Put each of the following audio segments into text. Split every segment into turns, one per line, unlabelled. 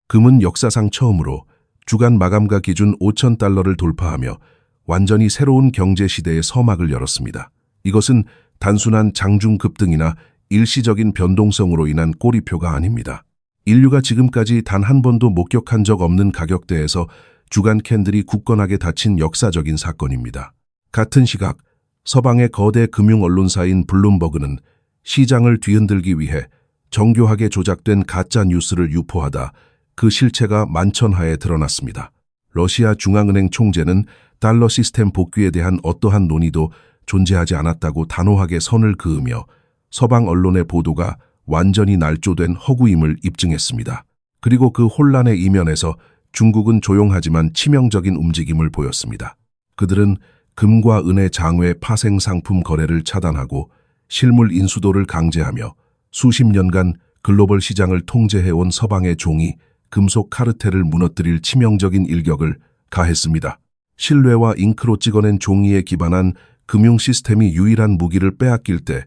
금은 역사상 처음으로 주간 마감가 기준 5,000달러를 돌파하며 완전히 새로운 경제 시대의 서막을 열었습니다. 이것은 단순한 장중 급등이나 일시적인 변동성으로 인한 꼬리표가 아닙니다. 인류가 지금까지 단 한 번도 목격한 적 없는 가격대에서 주간 캔들이 굳건하게 닫힌 역사적인 사건입니다. 같은 시각 서방의 거대 금융 언론사인 블룸버그는 시장을 뒤흔들기 위해 정교하게 조작된 가짜 뉴스를 유포하다 그 실체가 만천하에 드러났습니다. 러시아 중앙은행 총재는 달러 시스템 복귀에 대한 어떠한 논의도 존재하지 않았다고 단호하게 선을 그으며 서방 언론의 보도가 완전히 날조된 허구임을 입증했습니다. 그리고 그 혼란의 이면에서 중국은 조용하지만 치명적인 움직임을 보였습니다. 그들은 금과 은의 장외 파생 상품 거래를 차단하고 실물 인수도를 강제하며 수십 년간 글로벌 시장을 통제해온 서방의 종이 금속 카르텔을 무너뜨릴 치명적인 일격을 가했습니다. 신뢰와 잉크로 찍어낸 종이에 기반한 금융 시스템이 유일한 무기를 빼앗길 때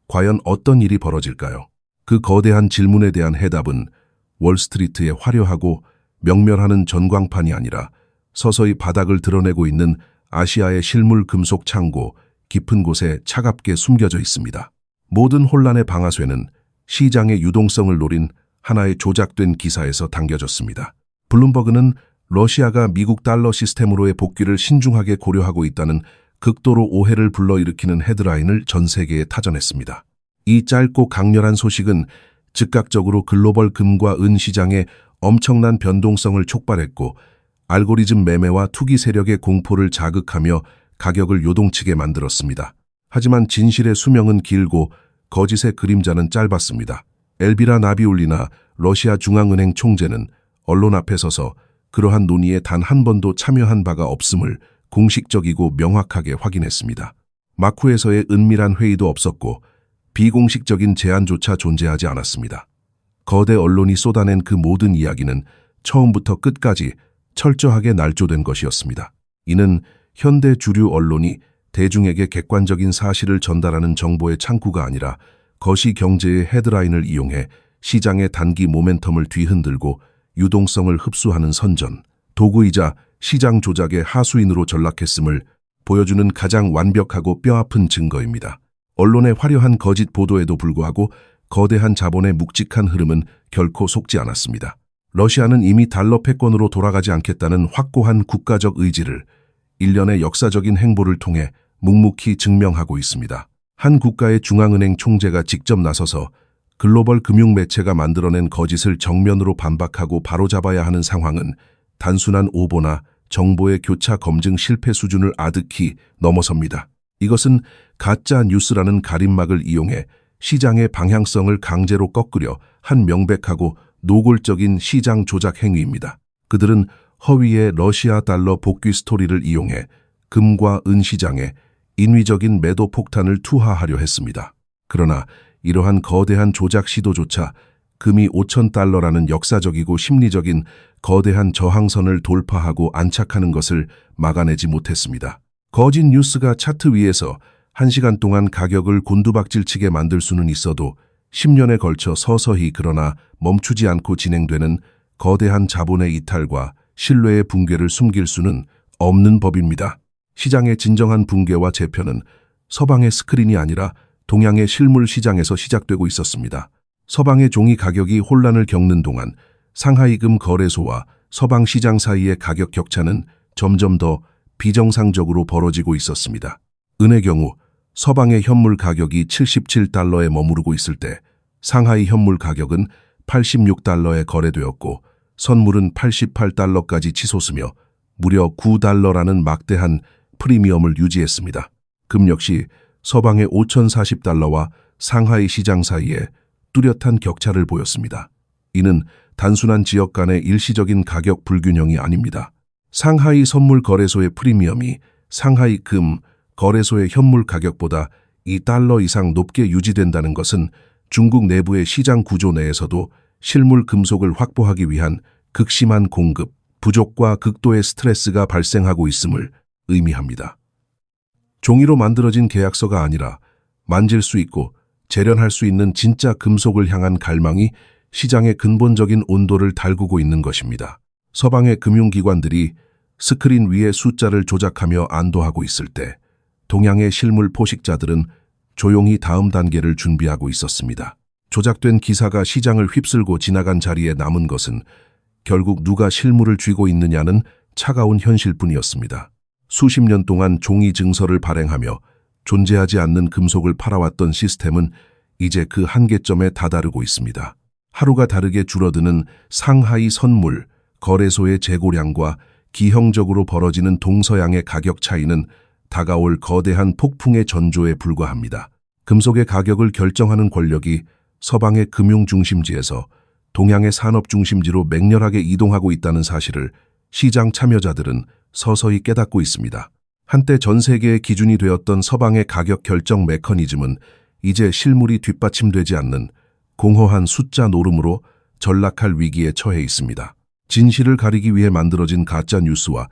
과연 어떤 일이 벌어질까요? 그 거대한 질문에 대한 해답은 월스트리트의 화려하고 명멸하는 전광판이 아니라 서서히 바닥을 드러내고 있는 아시아의 실물 금속 창고 깊은 곳에 차갑게 숨겨져 있습니다. 모든 혼란의 방아쇠는 시장의 유동성을 노린 하나의 조작된 기사에서 당겨졌습니다. 블룸버그는 러시아가 미국 달러 시스템으로의 복귀를 신중하게 고려하고 있다는 극도로 오해를 불러일으키는 헤드라인을 전 세계에 타전했습니다. 이 짧고 강렬한 소식은 즉각적으로 글로벌 금과 은 시장의 엄청난 변동성을 촉발했고 알고리즘 매매와 투기 세력의 공포를 자극하며 가격을 요동치게 만들었습니다. 하지만 진실의 수명은 길고 거짓의 그림자는 짧았습니다. 엘비라 나비울리나 러시아 중앙은행 총재는 언론 앞에 서서 그러한 논의에 단 한 번도 참여한 바가 없음을 공식적이고 명확하게 확인했습니다. 마쿠에서의 은밀한 회의도 없었고 비공식적인 제안조차 존재하지 않았습니다. 거대 언론이 쏟아낸 그 모든 이야기는 처음부터 끝까지 철저하게 날조된 것이었습니다. 이는 현대 주류 언론이 대중에게 객관적인 사실을 전달하는 정보의 창구가 아니라 거시 경제의 헤드라인을 이용해 시장의 단기 모멘텀을 뒤흔들고 유동성을 흡수하는 선전, 도구이자 시장 조작의 하수인으로 전락했음을 보여주는 가장 완벽하고 뼈아픈 증거입니다. 언론의 화려한 거짓 보도에도 불구하고 거대한 자본의 묵직한 흐름은 결코 속지 않았습니다. 러시아는 이미 달러 패권으로 돌아가지 않겠다는 확고한 국가적 의지를 일련의 역사적인 행보를 통해 묵묵히 증명하고 있습니다. 한 국가의 중앙은행 총재가 직접 나서서 글로벌 금융 매체가 만들어낸 거짓을 정면으로 반박하고 바로잡아야 하는 상황은 단순한 오보나 정보의 교차 검증 실패 수준을 아득히 넘어섭니다. 이것은 가짜 뉴스라는 가림막을 이용해 시장의 방향성을 강제로 꺾으려 한 명백하고 노골적인 시장 조작 행위입니다. 그들은 허위의 러시아 달러 복귀 스토리를 이용해 금과 은 시장에 인위적인 매도 폭탄을 투하하려 했습니다. 그러나 이러한 거대한 조작 시도조차 금이 5,000달러라는 역사적이고 심리적인 거대한 저항선을 돌파하고 안착하는 것을 막아내지 못했습니다. 거짓 뉴스가 차트 위에서 1시간 동안 가격을 곤두박질치게 만들 수는 있어도 10년에 걸쳐 서서히 그러나 멈추지 않고 진행되는 거대한 자본의 이탈과 신뢰의 붕괴를 숨길 수는 없는 법입니다. 시장의 진정한 붕괴와 재편은 서방의 스크린이 아니라 동양의 실물 시장에서 시작되고 있었습니다. 서방의 종이 가격이 혼란을 겪는 동안 상하이금 거래소와 서방 시장 사이의 가격 격차는 점점 더 비정상적으로 벌어지고 있었습니다. 은의 경우 서방의 현물 가격이 77달러에 머무르고 있을 때 상하이 현물 가격은 86달러에 거래되었고 선물은 88달러까지 치솟으며 무려 9달러라는 막대한 프리미엄을 유지했습니다. 금 역시 서방의 5,040달러와 상하이 시장 사이에 뚜렷한 격차를 보였습니다. 이는 단순한 지역 간의 일시적인 가격 불균형이 아닙니다. 상하이 선물 거래소의 프리미엄이 상하이 금 거래소의 현물 가격보다 2달러 이상 높게 유지된다는 것은 중국 내부의 시장 구조 내에서도 실물 금속을 확보하기 위한 극심한 공급, 부족과 극도의 스트레스가 발생하고 있음을 의미합니다. 종이로 만들어진 계약서가 아니라 만질 수 있고 재련할 수 있는 진짜 금속을 향한 갈망이 시장의 근본적인 온도를 달구고 있는 것입니다. 서방의 금융기관들이 스크린 위에 숫자를 조작하며 안도하고 있을 때 동양의 실물 포식자들은 조용히 다음 단계를 준비하고 있었습니다. 조작된 기사가 시장을 휩쓸고 지나간 자리에 남은 것은 결국 누가 실물을 쥐고 있느냐는 차가운 현실뿐이었습니다. 수십 년 동안 종이 증서를 발행하며 존재하지 않는 금속을 팔아왔던 시스템은 이제 그 한계점에 다다르고 있습니다. 하루가 다르게 줄어드는 상하이 선물, 거래소의 재고량과 기형적으로 벌어지는 동서양의 가격 차이는 다가올 거대한 폭풍의 전조에 불과합니다. 금속의 가격을 결정하는 권력이 서방의 금융 중심지에서 동양의 산업 중심지로 맹렬하게 이동하고 있다는 사실을 시장 참여자들은 서서히 깨닫고 있습니다. 한때 전 세계의 기준이 되었던 서방의 가격 결정 메커니즘은 이제 실물이 뒷받침되지 않는 공허한 숫자 노름으로 전락할 위기에 처해 있습니다. 진실을 가리기 위해 만들어진 가짜 뉴스와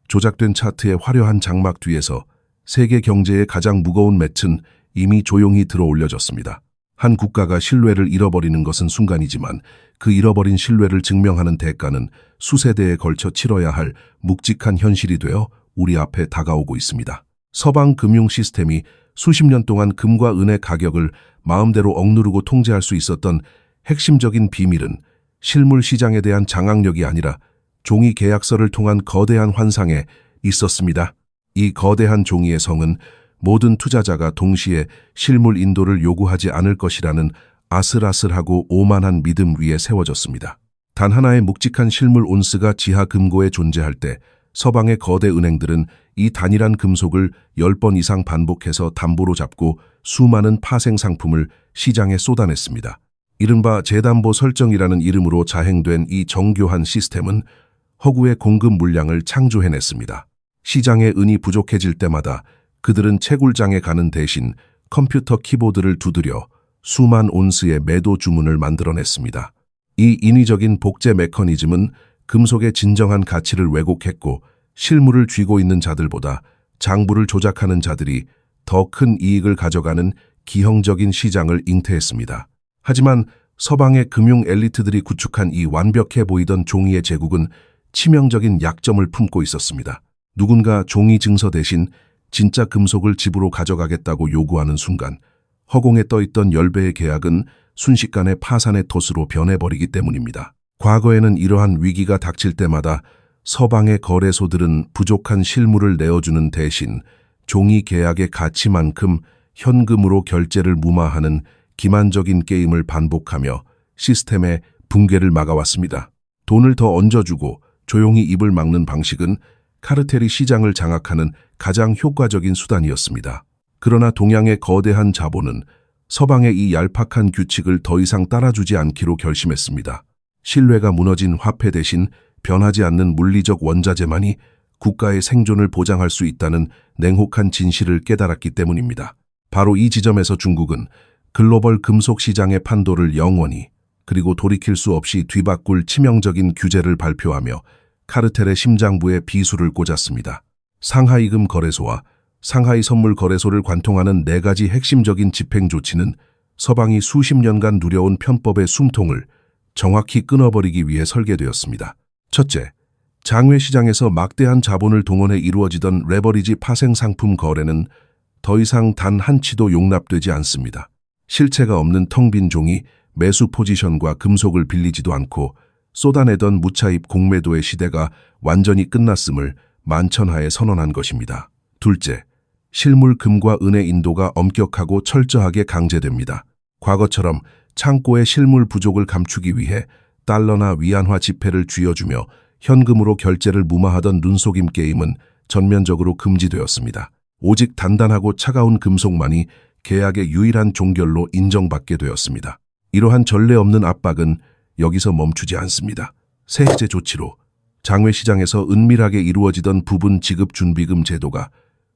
조작된 차트의 화려한 장막 뒤에서 세계 경제의 가장 무거운 맷은 이미 조용히 들어 올려졌습니다. 한 국가가 신뢰를 잃어버리는 것은 순간이지만 그 잃어버린 신뢰를 증명하는 대가는 수세대에 걸쳐 치러야 할 묵직한 현실이 되어 우리 앞에 다가오고 있습니다. 서방 금융 시스템이 수십 년 동안 금과 은의 가격을 마음대로 억누르고 통제할 수 있었던 핵심적인 비밀은 실물 시장에 대한 장악력이 아니라 종이 계약서를 통한 거대한 환상에 있었습니다. 이 거대한 종이의 성은 모든 투자자가 동시에 실물 인도를 요구하지 않을 것이라는 아슬아슬하고 오만한 믿음 위에 세워졌습니다. 단 하나의 묵직한 실물 온스가 지하 금고에 존재할 때 서방의 거대 은행들은 이 단일한 금속을 10번 이상 반복해서 담보로 잡고 수많은 파생 상품을 시장에 쏟아냈습니다. 이른바 재담보 설정이라는 이름으로 자행된 이 정교한 시스템은 허구의 공급 물량을 창조해냈습니다. 시장의 은이 부족해질 때마다 그들은 채굴장에 가는 대신 컴퓨터 키보드를 두드려 수만 온스의 매도 주문을 만들어냈습니다. 이 인위적인 복제 메커니즘은 금속의 진정한 가치를 왜곡했고 실물을 쥐고 있는 자들보다 장부를 조작하는 자들이 더 큰 이익을 가져가는 기형적인 시장을 잉태했습니다. 하지만 서방의 금융 엘리트들이 구축한 이 완벽해 보이던 종이의 제국은 치명적인 약점을 품고 있었습니다. 누군가 종이 증서 대신 진짜 금속을 집으로 가져가겠다고 요구하는 순간 허공에 떠있던 10배의 계약은 순식간에 파산의 돛으로 변해버리기 때문입니다. 과거에는 이러한 위기가 닥칠 때마다 서방의 거래소들은 부족한 실물을 내어주는 대신 종이 계약의 가치만큼 현금으로 결제를 무마하는 기만적인 게임을 반복하며 시스템의 붕괴를 막아왔습니다. 돈을 더 얹어주고 조용히 입을 막는 방식은 카르텔이 시장을 장악하는 가장 효과적인 수단이었습니다. 그러나 동양의 거대한 자본은 서방의 이 얄팍한 규칙을 더 이상 따라주지 않기로 결심했습니다. 신뢰가 무너진 화폐 대신 변하지 않는 물리적 원자재만이 국가의 생존을 보장할 수 있다는 냉혹한 진실을 깨달았기 때문입니다. 바로 이 지점에서 중국은 글로벌 금속 시장의 판도를 영원히 그리고 돌이킬 수 없이 뒤바꿀 치명적인 규제를 발표하며 카르텔의 심장부에 비수를 꽂았습니다. 상하이금 거래소와 상하이 선물 거래소를 관통하는 4가지 핵심적인 집행 조치는 서방이 수십 년간 누려온 편법의 숨통을 정확히 끊어버리기 위해 설계되었습니다. 첫째, 장외 시장에서 막대한 자본을 동원해 이루어지던 레버리지 파생 상품 거래는 더 이상 단 한 치도 용납되지 않습니다. 실체가 없는 텅 빈 종이 매수 포지션과 금속을 빌리지도 않고 쏟아내던 무차입 공매도의 시대가 완전히 끝났음을 만천하에 선언한 것입니다. 둘째, 실물 금과 은의 인도가 엄격하고 철저하게 강제됩니다. 과거처럼 창고의 실물 부족을 감추기 위해 달러나 위안화 지폐를 쥐어주며 현금으로 결제를 무마하던 눈속임 게임은 전면적으로 금지되었습니다. 오직 단단하고 차가운 금속만이 계약의 유일한 종결로 인정받게 되었습니다. 이러한 전례 없는 압박은 여기서 멈추지 않습니다. 새 해제 조치로 장외 시장에서 은밀하게 이루어지던 부분 지급 준비금 제도가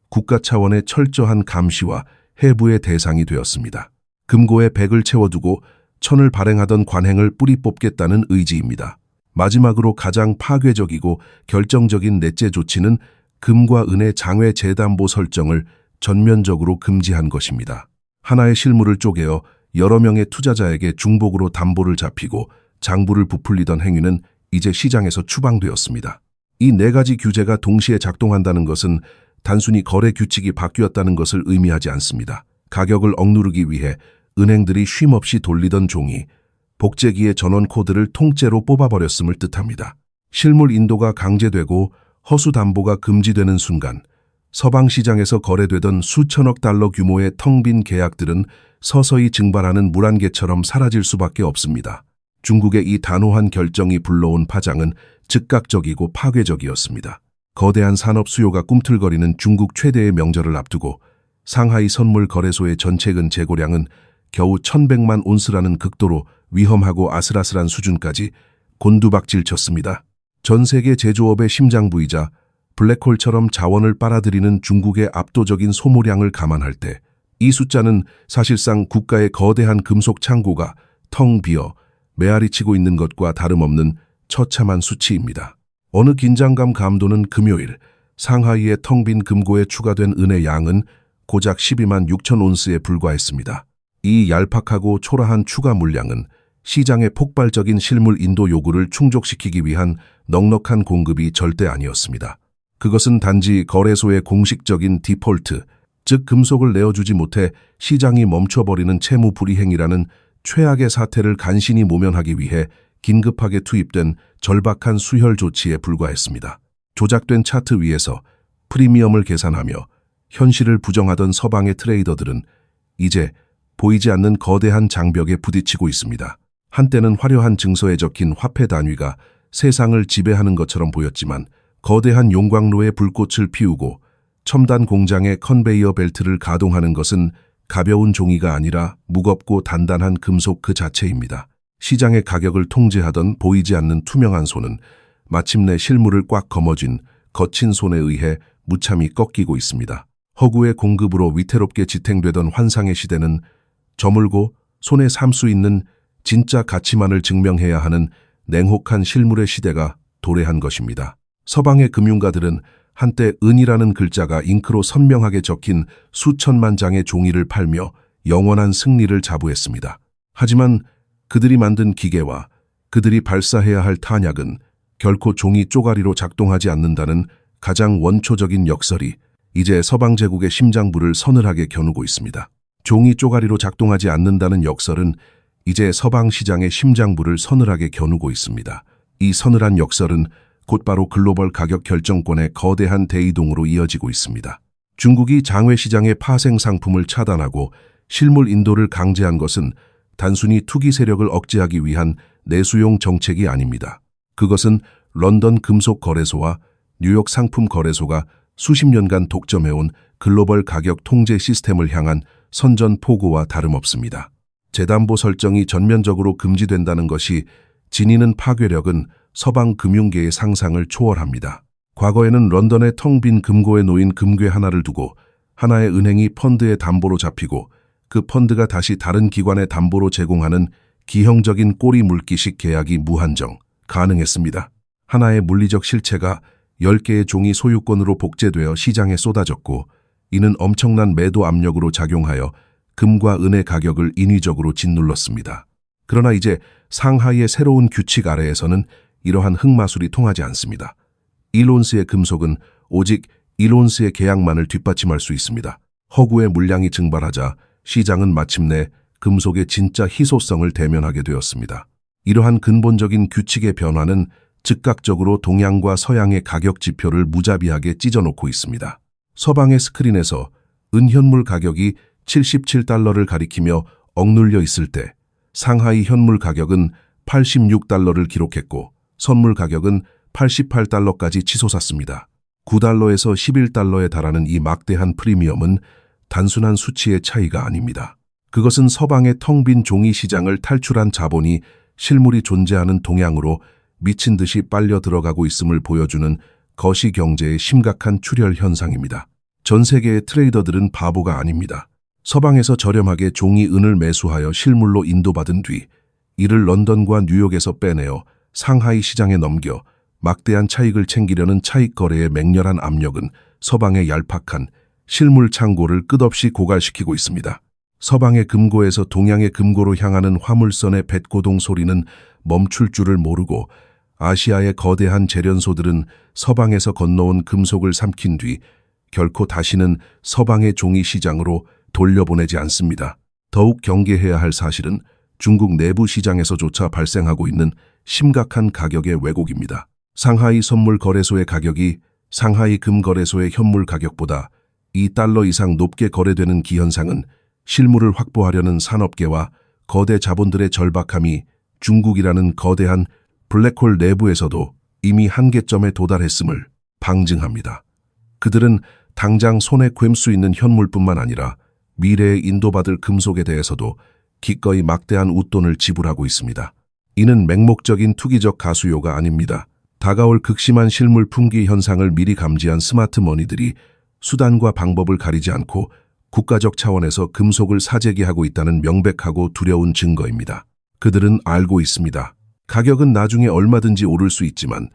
국가 차원의 철저한 감시와 해부의 대상이 되었습니다. 금고에 100을 채워두고 1000을 발행하던 관행을 뿌리 뽑겠다는 의지입니다. 마지막으로 가장 파괴적이고 결정적인 넷째 조치는 금과 은의 장외 재담보 설정을 전면적으로 금지한 것입니다. 하나의 실물을 쪼개어 여러 명의 투자자에게 중복으로 담보를 잡히고 장부를 부풀리던 행위는 이제 시장에서 추방되었습니다. 이 네 가지 규제가 동시에 작동한다는 것은 단순히 거래 규칙이 바뀌었다는 것을 의미하지 않습니다. 가격을 억누르기 위해 은행들이 쉼없이 돌리던 종이 복제기의 전원 코드를 통째로 뽑아버렸음을 뜻합니다. 실물 인도가 강제되고 허수 담보가 금지되는 순간 서방 시장에서 거래되던 수천억 달러 규모의 텅 빈 계약들은 서서히 증발하는 물안개처럼 사라질 수밖에 없습니다. 중국의 이 단호한 결정이 불러온 파장은 즉각적이고 파괴적이었습니다. 거대한 산업 수요가 꿈틀거리는 중국 최대의 명절을 앞두고 상하이 선물 거래소의 전체근 재고량은 겨우 1100만 온스라는 극도로 위험하고 아슬아슬한 수준까지 곤두박질 쳤습니다. 전 세계 제조업의 심장부이자 블랙홀처럼 자원을 빨아들이는 중국의 압도적인 소모량을 감안할 때 이 숫자는 사실상 국가의 거대한 금속 창고가 텅 비어 메아리치고 있는 것과 다름없는 처참한 수치입니다. 어느 긴장감 감도는 금요일 상하이의 텅 빈 금고에 추가된 은의 양은 고작 12만 6천 온스에 불과했습니다. 이 얄팍하고 초라한 추가 물량은 시장의 폭발적인 실물 인도 요구를 충족시키기 위한 넉넉한 공급이 절대 아니었습니다. 그것은 단지 거래소의 공식적인 디폴트, 즉 금속을 내어주지 못해 시장이 멈춰버리는 채무 불이행이라는 최악의 사태를 간신히 모면하기 위해 긴급하게 투입된 절박한 수혈 조치에 불과했습니다. 조작된 차트 위에서 프리미엄을 계산하며 현실을 부정하던 서방의 트레이더들은 이제 보이지 않는 거대한 장벽에 부딪히고 있습니다. 한때는 화려한 증서에 적힌 화폐 단위가 세상을 지배하는 것처럼 보였지만 거대한 용광로에 불꽃을 피우고 첨단 공장의 컨베이어 벨트를 가동하는 것은 가벼운 종이가 아니라 무겁고 단단한 금속 그 자체입니다. 시장의 가격을 통제하던 보이지 않는 투명한 손은 마침내 실물을 꽉 거머쥔 거친 손에 의해 무참히 꺾이고 있습니다. 허구의 공급으로 위태롭게 지탱되던 환상의 시대는 저물고 손에 삼 수 있는 진짜 가치만을 증명해야 하는 냉혹한 실물의 시대가 도래한 것입니다. 서방의 금융가들은 한때 은이라는 글자가 잉크로 선명하게 적힌 수천만 장의 종이를 팔며 영원한 승리를 자부했습니다. 하지만 그들이 만든 기계와 그들이 발사해야 할 탄약은 결코 종이 쪼가리로 작동하지 않는다는 가장 원초적인 역설이 이제 서방 제국의 심장부를 서늘하게 겨누고 있습니다. 종이 쪼가리로 작동하지 않는다는 역설은 이제 서방 시장의 심장부를 서늘하게 겨누고 있습니다. 이 서늘한 역설은 곧바로 글로벌 가격 결정권의 거대한 대이동으로 이어지고 있습니다. 중국이 장외 시장의 파생 상품을 차단하고 실물 인도를 강제한 것은 단순히 투기 세력을 억제하기 위한 내수용 정책이 아닙니다. 그것은 런던 금속 거래소와 뉴욕 상품 거래소가 수십 년간 독점해온 글로벌 가격 통제 시스템을 향한 선전포고와 다름없습니다. 재담보 설정이 전면적으로 금지된다는 것이 지니는 파괴력은 서방 금융계의 상상을 초월합니다. 과거에는 런던의 텅 빈 금고에 놓인 금괴 하나를 두고 하나의 은행이 펀드의 담보로 잡히고 그 펀드가 다시 다른 기관의 담보로 제공하는 기형적인 꼬리 물기식 계약이 무한정 가능했습니다. 하나의 물리적 실체가 10개의 종이 소유권으로 복제되어 시장에 쏟아졌고 이는 엄청난 매도 압력으로 작용하여 금과 은의 가격을 인위적으로 짓눌렀습니다. 그러나 이제 상하이의 새로운 규칙 아래에서는 이러한 흑마술이 통하지 않습니다. 1온스의 금속은 오직 1온스의 계약만을 뒷받침할 수 있습니다. 허구의 물량이 증발하자 시장은 마침내 금속의 진짜 희소성을 대면하게 되었습니다. 이러한 근본적인 규칙의 변화는 즉각적으로 동양과 서양의 가격 지표를 무자비하게 찢어놓고 있습니다. 서방의 스크린에서 은현물 가격이 77달러를 가리키며 억눌려 있을 때 상하이 현물 가격은 86달러를 기록했고 선물 가격은 88달러까지 치솟았습니다. 9달러에서 11달러에 달하는 이 막대한 프리미엄은 단순한 수치의 차이가 아닙니다. 그것은 서방의 텅 빈 종이 시장을 탈출한 자본이 실물이 존재하는 동양으로 미친 듯이 빨려 들어가고 있음을 보여주는 거시경제의 심각한 출혈 현상입니다. 전 세계의 트레이더들은 바보가 아닙니다. 서방에서 저렴하게 종이 은을 매수하여 실물로 인도받은 뒤 이를 런던과 뉴욕에서 빼내어 상하이 시장에 넘겨 막대한 차익을 챙기려는 차익 거래의 맹렬한 압력은 서방의 얄팍한 실물 창고를 끝없이 고갈시키고 있습니다. 서방의 금고에서 동양의 금고로 향하는 화물선의 뱃고동 소리는 멈출 줄을 모르고 아시아의 거대한 재련소들은 서방에서 건너온 금속을 삼킨 뒤 결코 다시는 서방의 종이 시장으로 돌려보내지 않습니다. 더욱 경계해야 할 사실은 중국 내부 시장에서조차 발생하고 있는 심각한 가격의 왜곡입니다. 상하이 선물 거래소의 가격이 상하이 금 거래소의 현물 가격보다 $2 이상 높게 거래되는 기현상은 실물을 확보하려는 산업계와 거대 자본들의 절박함이 중국이라는 거대한 블랙홀 내부에서도 이미 한계점에 도달했음을 방증합니다. 그들은 당장 손에 괸 수 있는 현물뿐만 아니라 미래에 인도받을 금속에 대해서도 기꺼이 막대한 웃돈을 지불하고 있습니다. 이는 맹목적인 투기적 가수요가 아닙니다. 다가올 극심한 실물 품귀 현상을 미리 감지한 스마트 머니들이 수단과 방법을 가리지 않고 국가적 차원에서 금속을 사재기하고 있다는 명백하고 두려운 증거입니다. 그들은 알고 있습니다. 가격은 나중에 얼마든지 오를 수 있지만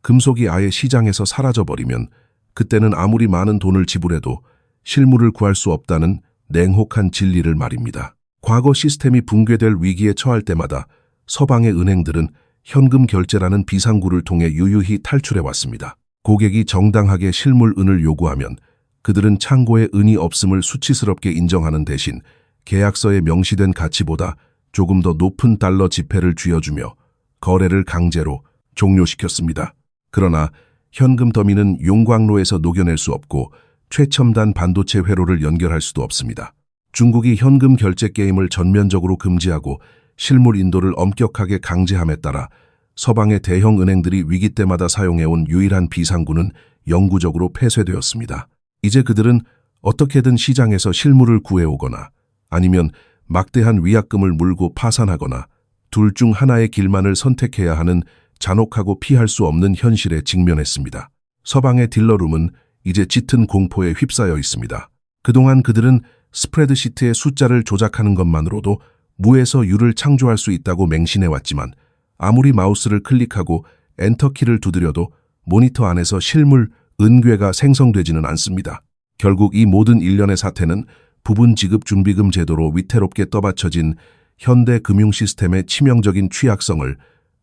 금속이 아예 시장에서 사라져버리면 그때는 아무리 많은 돈을 지불해도 실물을 구할 수 없다는 냉혹한 진리를 말입니다. 과거 시스템이 붕괴될 위기에 처할 때마다 서방의 은행들은 현금 결제라는 비상구를 통해 유유히 탈출해왔습니다. 고객이 정당하게 실물 은을 요구하면 그들은 창고에 은이 없음을 수치스럽게 인정하는 대신 계약서에 명시된 가치보다 조금 더 높은 달러 지폐를 쥐어주며 거래를 강제로 종료시켰습니다. 그러나 현금 더미는 용광로에서 녹여낼 수 없고 최첨단 반도체 회로를 연결할 수도 없습니다. 중국이 현금 결제 게임을 전면적으로 금지하고 실물 인도를 엄격하게 강제함에 따라 서방의 대형 은행들이 위기 때마다 사용해온 유일한 비상구는 영구적으로 폐쇄되었습니다. 이제 그들은 어떻게든 시장에서 실물을 구해오거나 아니면 막대한 위약금을 물고 파산하거나 둘 중 하나의 길만을 선택해야 하는 잔혹하고 피할 수 없는 현실에 직면했습니다. 서방의 딜러룸은 이제 짙은 공포에 휩싸여 있습니다. 그동안 그들은 스프레드시트의 숫자를 조작하는 것만으로도 무에서 유를 창조할 수 있다고 맹신해왔지만 아무리 마우스를 클릭하고 엔터키를 두드려도 모니터 안에서 실물 은괴가 생성되지는 않습니다. 결국 이 모든 일련의 사태는 부분 지급 준비금 제도로 위태롭게 떠받쳐진 현대 금융 시스템의 치명적인 취약성을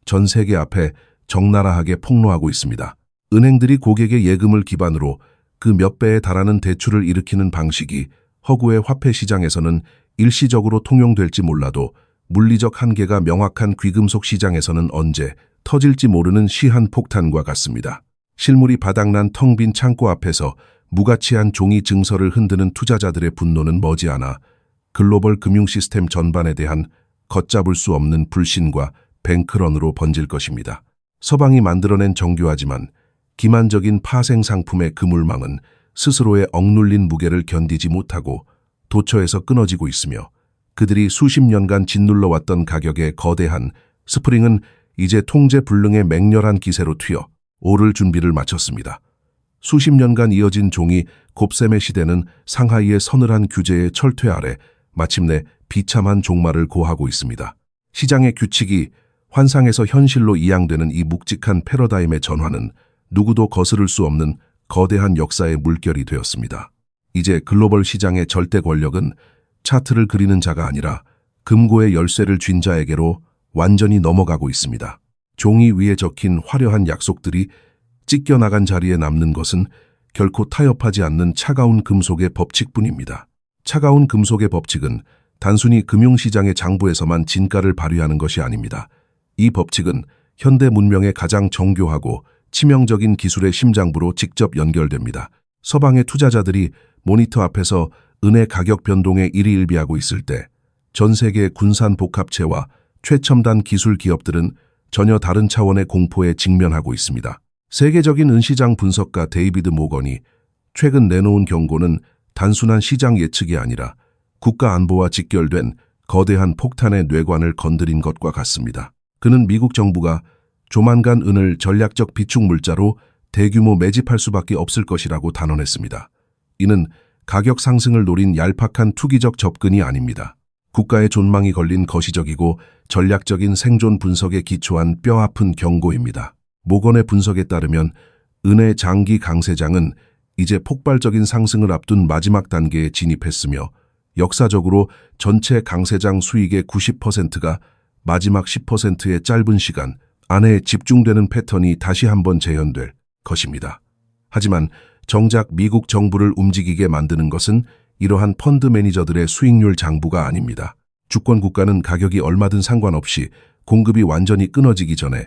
전 세계 앞에 적나라하게 폭로하고 있습니다. 은행들이 고객의 예금을 기반으로 그 몇 배에 달하는 대출을 일으키는 방식이 허구의 화폐 시장에서는 일시적으로 통용될지 몰라도 물리적 한계가 명확한 귀금속 시장에서는 언제 터질지 모르는 시한폭탄과 같습니다. 실물이 바닥난 텅 빈 창고 앞에서 무가치한 종이 증서를 흔드는 투자자들의 분노는 머지않아 글로벌 금융 시스템 전반에 대한 걷잡을 수 없는 불신과 뱅크런으로 번질 것입니다. 서방이 만들어낸 정교하지만 기만적인 파생 상품의 그물망은 스스로의 억눌린 무게를 견디지 못하고 도처에서 끊어지고 있으며 그들이 수십 년간 짓눌러왔던 가격의 거대한 스프링은 이제 통제 불능의 맹렬한 기세로 튀어 오를 준비를 마쳤습니다. 수십 년간 이어진 종이 곱셈의 시대는 상하이의 서늘한 규제의 철퇴 아래 마침내 비참한 종말을 고하고 있습니다. 시장의 규칙이 환상에서 현실로 이양되는 이 묵직한 패러다임의 전환은 누구도 거스를 수 없는 거대한 역사의 물결이 되었습니다. 이제 글로벌 시장의 절대 권력은 차트를 그리는 자가 아니라 금고의 열쇠를 쥔 자에게로 완전히 넘어가고 있습니다. 종이 위에 적힌 화려한 약속들이 찢겨나간 자리에 남는 것은 결코 타협하지 않는 차가운 금속의 법칙뿐입니다. 차가운 금속의 법칙은 단순히 금융시장의 장부에서만 진가를 발휘하는 것이 아닙니다. 이 법칙은 현대 문명의 가장 정교하고 치명적인 기술의 심장부로 직접 연결됩니다. 서방의 투자자들이 모니터 앞에서 은의 가격 변동에 일희일비하고 있을 때 전 세계의 군산 복합체와 최첨단 기술 기업들은 전혀 다른 차원의 공포에 직면하고 있습니다. 세계적인 은시장 분석가 데이비드 모건이 최근 내놓은 경고는 단순한 시장 예측이 아니라 국가 안보와 직결된 거대한 폭탄의 뇌관을 건드린 것과 같습니다. 그는 미국 정부가 조만간 은을 전략적 비축 물자로 대규모 매집할 수밖에 없을 것이라고 단언했습니다. 이는 가격 상승을 노린 얄팍한 투기적 접근이 아닙니다. 국가의 존망이 걸린 거시적이고 전략적인 생존 분석에 기초한 뼈아픈 경고입니다. 모건의 분석에 따르면 은의 장기 강세장은 이제 폭발적인 상승을 앞둔 마지막 단계에 진입했으며 역사적으로 전체 강세장 수익의 90%가 마지막 10%의 짧은 시간 안에 집중되는 패턴이 다시 한번 재현될 것입니다. 하지만 정작 미국 정부를 움직이게 만드는 것은 이러한 펀드 매니저들의 수익률 장부가 아닙니다. 주권 국가는 가격이 얼마든 상관없이 공급이 완전히 끊어지기 전에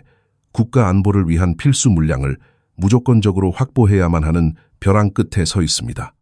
국가 안보를 위한 필수 물량을 무조건적으로 확보해야만 하는 벼랑 끝에 서 있습니다.